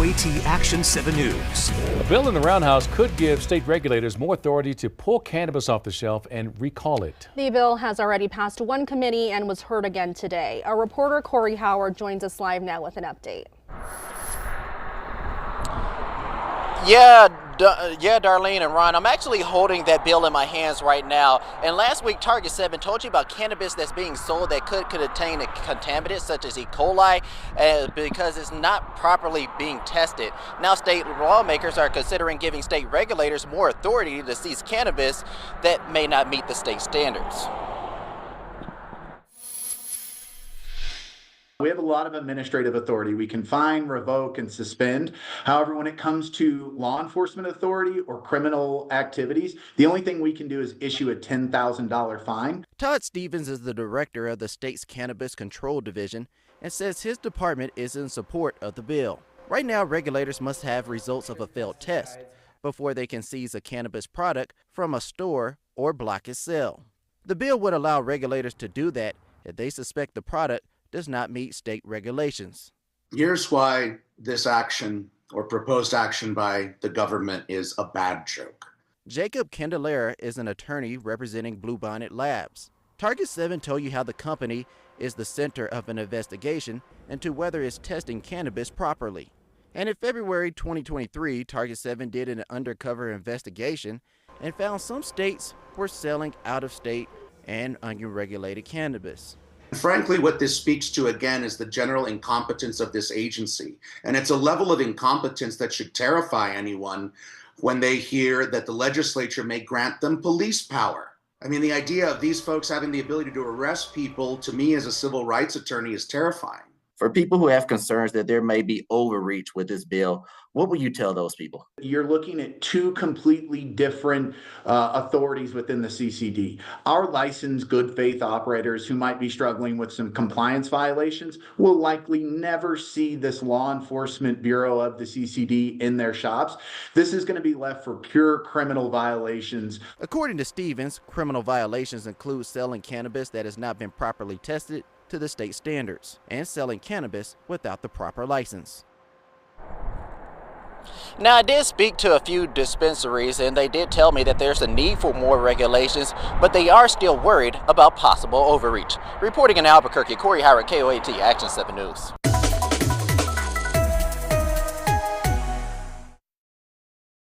KOAT Action 7 News. A bill in the Roundhouse could give state regulators more authority to pull cannabis off the shelf and recall it. The bill has already passed one committee and was heard again today. Our reporter Corey Howard joins us live now with an update. Yeah, Darlene and Ron, I'm actually holding that bill in my hands right now. And last week, Target 7 told you about cannabis that's being sold that could contain a contaminant such as E. coli because it's not properly being tested. Now, state lawmakers are considering giving state regulators more authority to seize cannabis that may not meet the state standards. We have a lot of administrative authority. We can fine, revoke, and suspend. However, when it comes to law enforcement authority or criminal activities, the only thing we can do is issue a $10,000 fine. Todd Stevens is the director of the state's Cannabis Control Division and says his department is in support of the bill. Right now, regulators must have results of a failed test before they can seize a cannabis product from a store or block its sale. The bill would allow regulators to do that if they suspect the product does not meet state regulations. Here's why this action or proposed action by the government is a bad joke. Jacob Candelera is an attorney representing Bluebonnet Labs. Target 7 told you how the company is the center of an investigation into whether it's testing cannabis properly. And in February 2023, Target 7 did an undercover investigation and found some states were selling out-of-state and unregulated cannabis. Frankly, what this speaks to, again, is the general incompetence of this agency. And it's a level of incompetence that should terrify anyone when they hear that the legislature may grant them police power. I mean, the idea of these folks having the ability to arrest people, to me as a civil rights attorney, is terrifying. For people who have concerns that there may be overreach with this bill, what will you tell those people? You're looking at two completely different authorities within the CCD. Our licensed good faith operators who might be struggling with some compliance violations will likely never see this law enforcement bureau of the CCD in their shops. This is going to be left for pure criminal violations. According to Stevens, criminal violations include selling cannabis that has not been properly tested to the state standards and selling cannabis without the proper license. Now, I did speak to a few dispensaries and they did tell me that there's a need for more regulations, but they are still worried about possible overreach. Reporting in Albuquerque, Corey Howard, KOAT Action 7 News.